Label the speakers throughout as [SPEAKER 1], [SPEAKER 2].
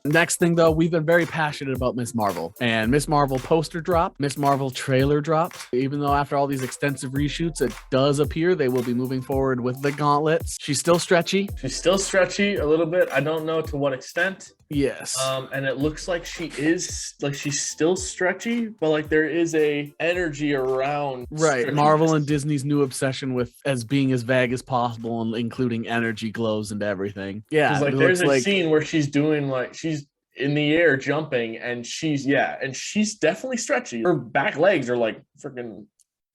[SPEAKER 1] Next thing, though, we've been very passionate about Miss Marvel. And Miss Marvel poster drop, Miss Marvel trailer dropped. Even though after all these extensive reshoots, it does appear they will be moving forward with the gauntlets. She's still stretchy.
[SPEAKER 2] She's still stretchy a little bit. I don't know to what extent.
[SPEAKER 1] Yes.
[SPEAKER 2] And it looks like she's still stretchy, but like there is a energy around.
[SPEAKER 1] Right. Marvel and Disney's new obsession with as being as vague as possible and including energy glows and everything. Yeah.
[SPEAKER 2] Like there's a scene where she's doing like she's in the air jumping and she's definitely stretchy. Her back legs are like freaking.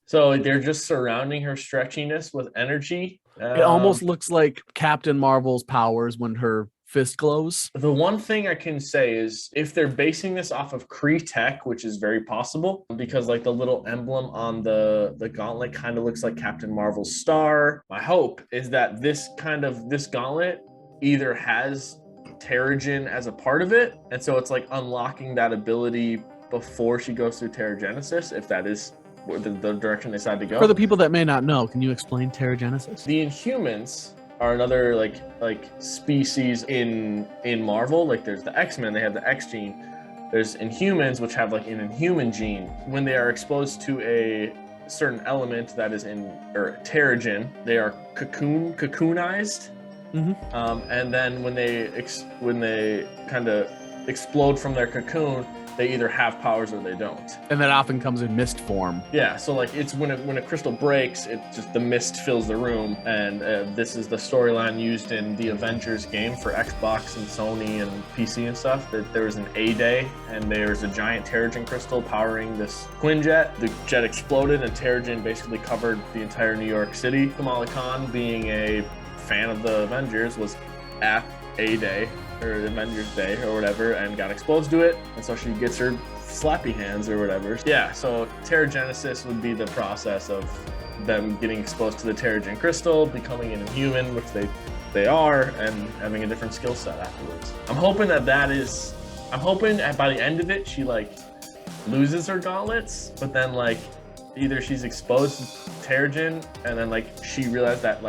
[SPEAKER 2] So they're just surrounding her stretchiness with energy.
[SPEAKER 1] It almost looks like Captain Marvel's powers when her fist glows.
[SPEAKER 2] The one thing I can say is if they're basing this off of Kree tech, which is very possible because like the little emblem on the gauntlet kind of looks like Captain Marvel's star. My hope is that this gauntlet either has Terrigen as a part of it, and so it's like unlocking that ability before she goes through Terrigenesis, if that is the direction they decide to go.
[SPEAKER 1] For the people that may not know, can you explain Terrigenesis?
[SPEAKER 2] The Inhumans are another like species in Marvel. Like there's the X-Men, they have the X gene. There's Inhumans, which have like an Inhuman gene. When they are exposed to a certain element that is in Terrigen, they are cocoonized. Mm-hmm. And then when they kind of explode from their cocoon, they either have powers or they don't.
[SPEAKER 1] And that often comes in mist form.
[SPEAKER 2] Yeah, so like it's when a crystal breaks, it just the mist fills the room, and this is the storyline used in the Avengers game for Xbox and Sony and PC and stuff. That there was an A-Day, and there's a giant Terrigen crystal powering this Quinjet. The jet exploded, and Terrigen basically covered the entire New York City. Kamala Khan, being a fan of the Avengers, was at A-Day or Avengers Day or whatever and got exposed to it, and so she gets her slappy hands or whatever. Yeah, so Terrigenesis would be the process of them getting exposed to the Terrigen crystal, becoming an Inhuman, which they are, and having a different skill set afterwards. I'm hoping by the end of it she like loses her gauntlets, but then like either she's exposed to Terrigen and then like she realized that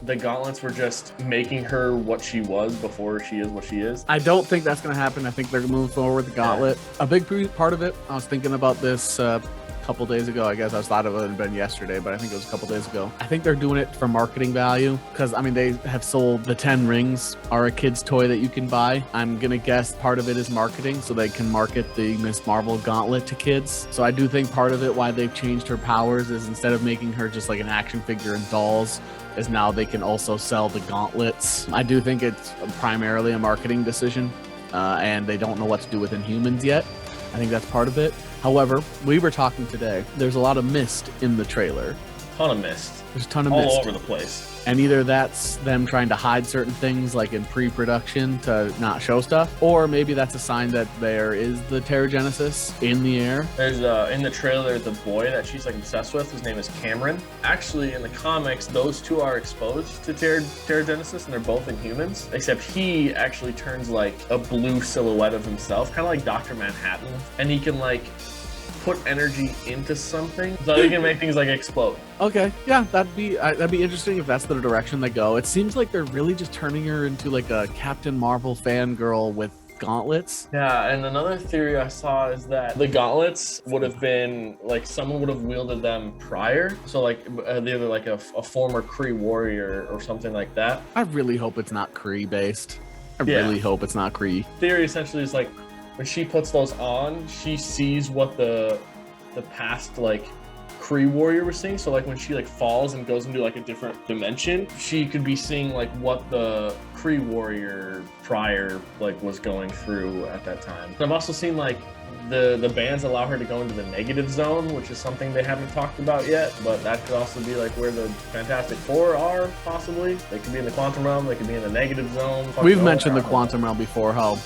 [SPEAKER 2] the gauntlets were just making her what she was before she is what she is.
[SPEAKER 1] I don't think that's going to happen. I think they're moving forward with the gauntlet. Yeah. A big part of it, I was thinking about this a couple days ago. I guess I thought it would have been yesterday, but I think it was a couple days ago. I think they're doing it for marketing value because, I mean, they have sold the 10 rings are a kid's toy that you can buy. I'm going to guess part of it is marketing so they can market the Miss Marvel gauntlet to kids. So I do think part of it why they've changed her powers is instead of making her just like an action figure and dolls, is now they can also sell the gauntlets. I do think it's primarily a marketing decision and they don't know what to do with Inhumans yet. I think that's part of it. However, we were talking today, there's a lot of mist in the trailer.
[SPEAKER 2] Ton of mist.
[SPEAKER 1] There's a ton of
[SPEAKER 2] all
[SPEAKER 1] mist.
[SPEAKER 2] All over the place.
[SPEAKER 1] And either that's them trying to hide certain things like in pre-production to not show stuff, or maybe that's a sign that there is the Terrigenesis in the air.
[SPEAKER 2] There's in the trailer, the boy that she's like obsessed with, his name is Cameron. Actually, in the comics, those two are exposed to Terrigenesis and they're both Inhumans, except he actually turns like a blue silhouette of himself, kind of like Dr. Manhattan, and he can like put energy into something so he can make things like explode.
[SPEAKER 1] Okay, yeah, that'd be interesting if that's the direction they go. It seems like they're really just turning her into like a Captain Marvel fangirl with gauntlets.
[SPEAKER 2] Yeah, and another theory I saw is that the gauntlets would have been like someone would have wielded them prior, so like either like a former Kree warrior or something like that.
[SPEAKER 1] I really hope it's not Kree based. I really hope it's not Kree.
[SPEAKER 2] Theory essentially is like when she puts those on, she sees what the past like Kree warrior was seeing. So like when she like falls and goes into like a different dimension, she could be seeing like what the Kree warrior prior like was going through at that time. I've also seen like the bands allow her to go into the negative zone, which is something they haven't talked about yet, but that could also be like where the Fantastic Four are, possibly. They could be in the quantum realm, they could be in the negative zone.
[SPEAKER 1] We've mentioned the quantum realm before, how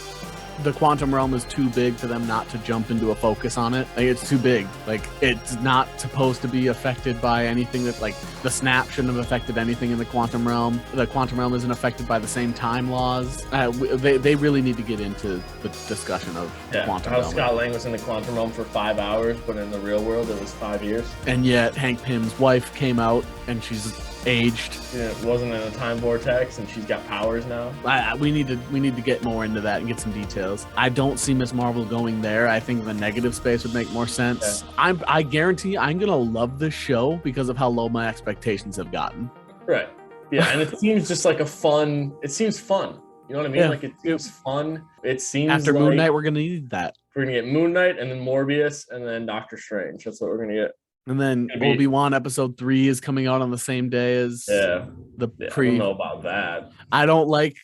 [SPEAKER 1] the quantum realm is too big for them not to jump into a focus on it. Like, it's too big. Like, it's not supposed to be affected by anything that, like, the snap shouldn't have affected anything in the quantum realm. The quantum realm isn't affected by the same time laws. They really need to get into the discussion of the quantum realm.
[SPEAKER 2] Scott Lang was in the quantum realm for 5 hours, but in the real world, it was 5 years.
[SPEAKER 1] And yet, Hank Pym's wife came out, and she's aged.
[SPEAKER 2] Yeah, it wasn't in a time vortex, and she's got powers now.
[SPEAKER 1] We need to get more into that and get some details. I don't see Miss Marvel going there. I think the negative space would make more sense. Yeah. I guarantee I'm gonna love this show because of how low my expectations have gotten.
[SPEAKER 2] Right. Yeah, and it seems just like it seems fun. You know what I mean? Yeah. Like, it seems fun. It seems
[SPEAKER 1] after
[SPEAKER 2] like
[SPEAKER 1] Moon Knight, we're gonna need that.
[SPEAKER 2] We're gonna get Moon Knight, and then Morbius, and then Doctor Strange. That's what we're gonna get.
[SPEAKER 1] And then Obi-Wan episode 3 is coming out on the same day as the pre.
[SPEAKER 2] I don't know about that.
[SPEAKER 1] I don't like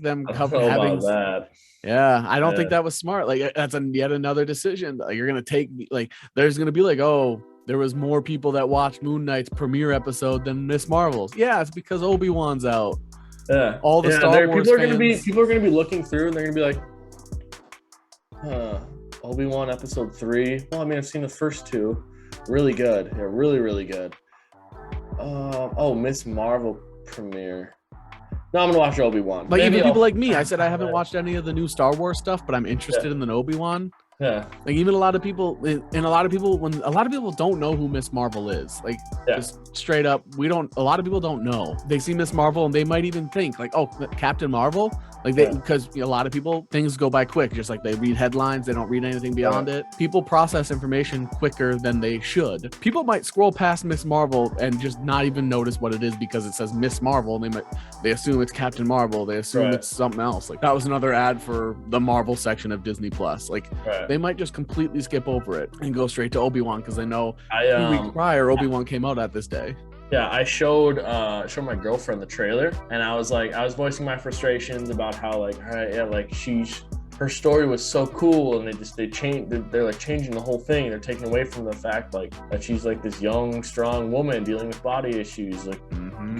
[SPEAKER 1] them having
[SPEAKER 2] that.
[SPEAKER 1] Yeah, I don't think that was smart. Like, that's yet another decision. Like, you're gonna take, like, there's gonna be like, oh, there was more people that watched Moon Knight's premiere episode than Miss Marvel's. Yeah, it's because Obi-Wan's out.
[SPEAKER 2] Yeah,
[SPEAKER 1] all the Star Wars
[SPEAKER 2] people are gonna be looking through, and they're gonna be like, Obi-Wan episode 3. Well, I mean, I've seen the first 2. Really good. Yeah, really, really good. Miss Marvel premiere. No, I'm gonna watch Obi-Wan.
[SPEAKER 1] Like, even people like me, I said I haven't watched any of the new Star Wars stuff, but I'm interested in the Obi-Wan.
[SPEAKER 2] Yeah.
[SPEAKER 1] Like, even a lot of people don't know who Miss Marvel is. Like, just straight up, a lot of people don't know. They see Miss Marvel and they might even think like, oh, Captain Marvel. Like, because a lot of people, things go by quick. Just like, they read headlines, they don't read anything beyond it. People process information quicker than they should. People might scroll past Miss Marvel and just not even notice what it is because it says Miss Marvel, and they assume it's Captain Marvel. They assume it's something else. Like, that was another ad for the Marvel section of Disney Plus. Like, they might just completely skip over it and go straight to Obi-Wan because they know 2 weeks prior Obi-Wan came out at this day.
[SPEAKER 2] Yeah, I showed my girlfriend the trailer, and I was voicing my frustrations about how, like, her story was so cool, and they're like changing the whole thing. They're taking away from the fact like that she's like this young, strong woman dealing with body issues, like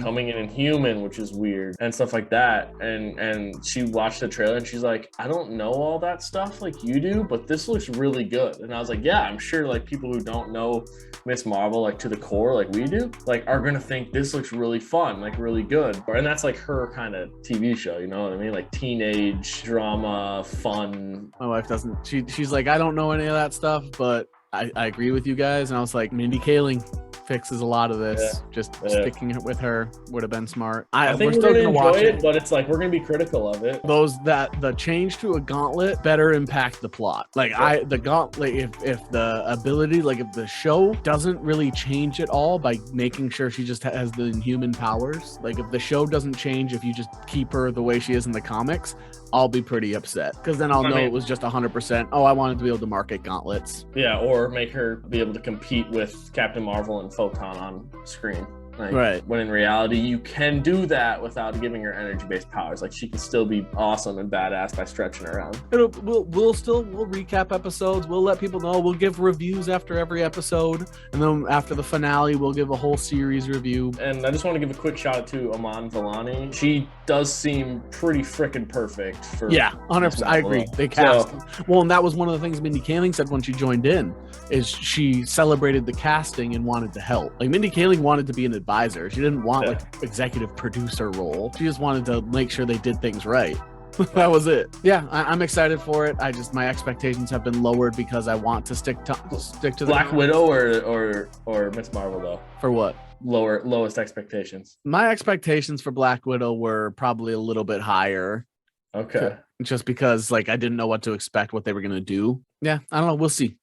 [SPEAKER 2] coming in human, which is weird and stuff like that. And she watched the trailer and she's like, I don't know all that stuff like you do, but this looks really good. And I was like, yeah, I'm sure like people who don't know Miss Marvel like to the core like we do, like, are gonna think this looks really fun, like really good. And that's like her kind of TV show, you know what I mean? Like teenage drama, fun.
[SPEAKER 1] My wife doesn't. She's like, I don't know any of that stuff, but I agree with you guys. And I was like, Mindy Kaling fixes a lot of this. Just sticking it with her would have been smart.
[SPEAKER 2] I think we're still gonna watch it, but it's like we're gonna be critical of it.
[SPEAKER 1] The change to a gauntlet better impact the plot. Like the gauntlet, if the ability, like if the show doesn't really change at all by making sure she just has the inhuman powers, like if the show doesn't change, if you just keep her the way she is in the comics, I'll be pretty upset because then I'll know it was just 100%. Oh, I wanted to be able to market gauntlets.
[SPEAKER 2] Yeah, or make her be able to compete with Captain Marvel and Photon on screen. Like, when in reality, you can do that without giving her energy-based powers. Like, she can still be awesome and badass by stretching around.
[SPEAKER 1] We'll recap episodes. We'll let people know. We'll give reviews after every episode, and then after the finale, we'll give a whole series review.
[SPEAKER 2] And I just want to give a quick shout out to Aman Vellani. She does seem pretty freaking perfect. For
[SPEAKER 1] 100%. I agree. They cast well, and that was one of the things Mindy Kaling said when she joined in. Is she celebrated the casting and wanted to help. Like, Mindy Kaling wanted to be an advisor. She didn't want like executive producer role. She just wanted to make sure they did things right. That was it. Yeah, I'm excited for it. My expectations have been lowered because I want to stick to
[SPEAKER 2] Black Widow or Miss Marvel though.
[SPEAKER 1] For what?
[SPEAKER 2] Lowest expectations.
[SPEAKER 1] My expectations for Black Widow were probably a little bit higher.
[SPEAKER 2] Okay.
[SPEAKER 1] Just because like I didn't know what to expect, what they were gonna do. Yeah, I don't know. We'll see.